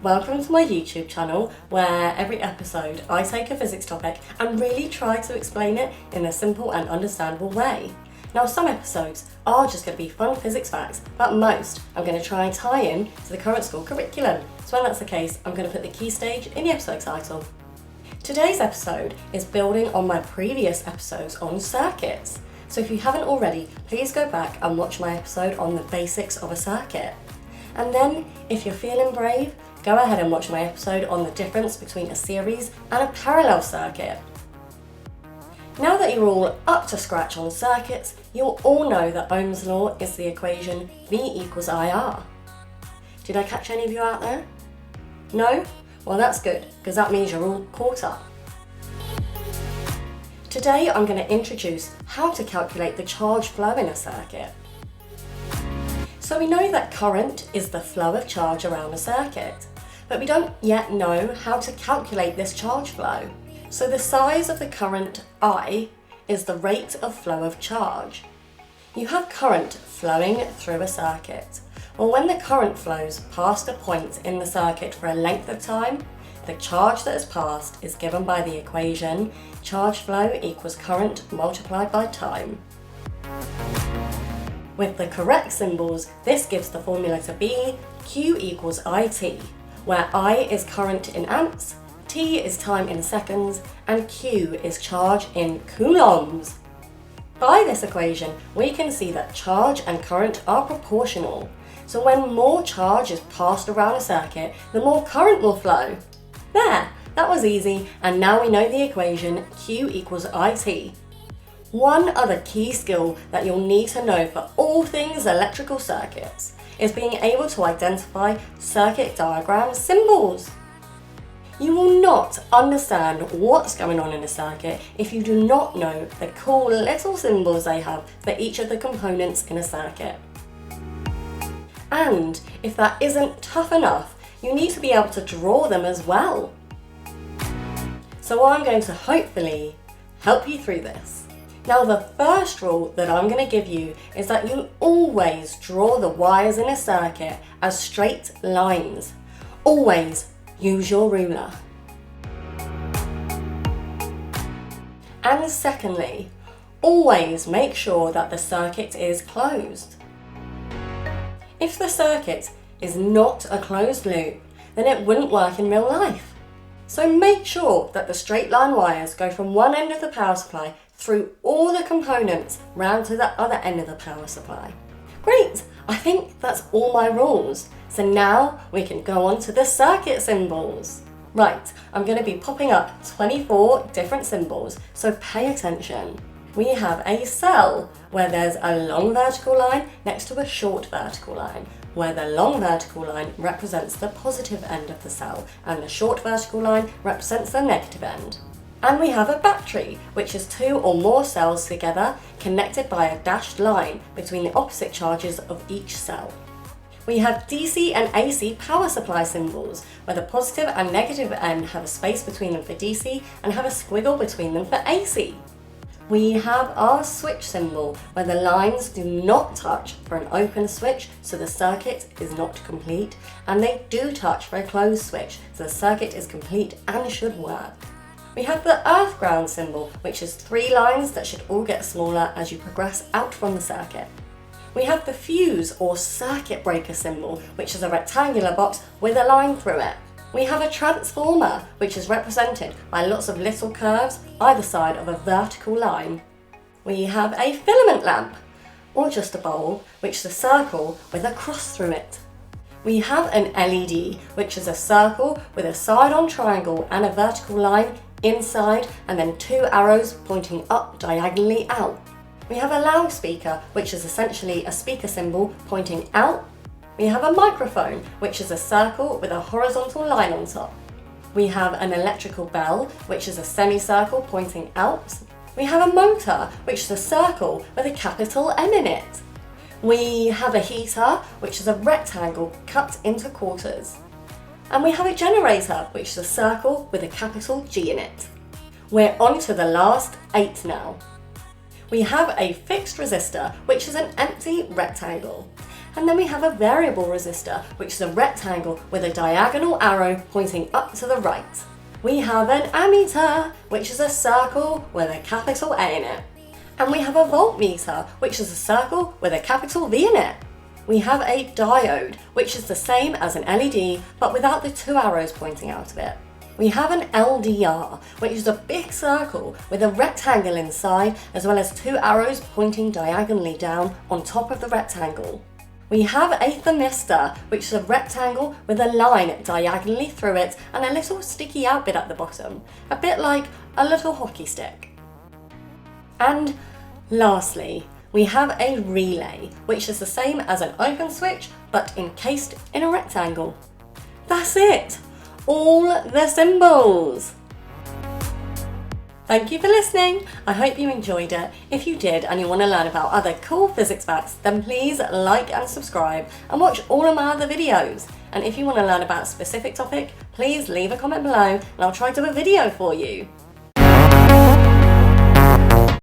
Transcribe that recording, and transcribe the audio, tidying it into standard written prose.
Welcome to my YouTube channel, where every episode I take a physics topic and really try to explain it in a simple and understandable way. Now, some episodes are just going to be fun physics facts, but most I'm going to try and tie in to the current school curriculum. So when that's the case, I'm going to put the key stage in the episode title. Today's episode is building on my previous episodes on circuits. So if you haven't already, please go back and watch my episode on the basics of a circuit. And then, if you're feeling brave, go ahead and watch my episode on the difference between a series and a parallel circuit. Now that you're all up to scratch on circuits, you'll all know that Ohm's law is the equation V equals IR. Did I catch any of you out there? No? Well, that's good, because that means you're all caught up. Today I'm going to introduce how to calculate the charge flow in a circuit. So we know that current is the flow of charge around a circuit, but we don't yet know how to calculate this charge flow. So the size of the current I is the rate of flow of charge. You have current flowing through a circuit. Well, when the current flows past a point in the circuit for a length of time, the charge that is passed is given by the equation charge flow equals current multiplied by time. With the correct symbols, this gives the formula to be Q equals IT, where I is current in amps, T is time in seconds, and Q is charge in coulombs. By this equation, we can see that charge and current are proportional. So when more charge is passed around a circuit, the more current will flow. There, that was easy, and now we know the equation Q equals IT. One other key skill that you'll need to know for all things electrical circuits is being able to identify circuit diagram symbols. You will not understand what's going on in a circuit if you do not know the cool little symbols they have for each of the components in a circuit. And if that isn't tough enough, you need to be able to draw them as well. So I'm going to hopefully help you through this. Now, the first rule that I'm going to give you is that you always draw the wires in a circuit as straight lines. Always use your ruler. And secondly, always make sure that the circuit is closed. If the circuit is not a closed loop, then it wouldn't work in real life. So make sure that the straight line wires go from one end of the power supply through all the components round to the other end of the power supply. Great, I think that's all my rules. So now we can go on to the circuit symbols. Right, I'm going to be popping up 24 different symbols, so pay attention. We have a cell where there's a long vertical line next to a short vertical line, where the long vertical line represents the positive end of the cell and the short vertical line represents the negative end. And we have a battery, which is two or more cells together connected by a dashed line between the opposite charges of each cell. We have DC and AC power supply symbols, where the positive and negative end have a space between them for DC and have a squiggle between them for AC. We have our switch symbol, where the lines do not touch for an open switch, so the circuit is not complete, and they do touch for a closed switch, so the circuit is complete and should work. We have the earth ground symbol, which is three lines that should all get smaller as you progress out from the circuit. We have the fuse or circuit breaker symbol, which is a rectangular box with a line through it. We have a transformer, which is represented by lots of little curves either side of a vertical line. We have a filament lamp, or just a bulb, which is a circle with a cross through it. We have an LED, which is a circle with a side-on triangle and a vertical line inside, and then two arrows pointing up diagonally out. We have a loudspeaker, which is essentially a speaker symbol pointing out. We have a microphone, which is a circle with a horizontal line on top. We have an electrical bell, which is a semicircle pointing out. We have a motor, which is a circle with a capital M in it. We have a heater, which is a rectangle cut into quarters. And we have a generator, which is a circle with a capital G in it. We're on to the last 8 now. We have a fixed resistor, which is an empty rectangle. And then we have a variable resistor, which is a rectangle with a diagonal arrow pointing up to the right. We have an ammeter, which is a circle with a capital A in it. And we have a voltmeter, which is a circle with a capital V in it. We have a diode, which is the same as an LED, but without the two arrows pointing out of it. We have an LDR, which is a big circle with a rectangle inside, as well as two arrows pointing diagonally down on top of the rectangle. We have a thermistor, which is a rectangle with a line diagonally through it and a little sticky out bit at the bottom, a bit like a little hockey stick. And lastly, we have a relay, which is the same as an open switch, but encased in a rectangle. That's it! All the symbols! Thank you for listening. I hope you enjoyed it. If you did and you want to learn about other cool physics facts, then please like and subscribe and watch all of my other videos. And if you want to learn about a specific topic, please leave a comment below and I'll try to do a video for you.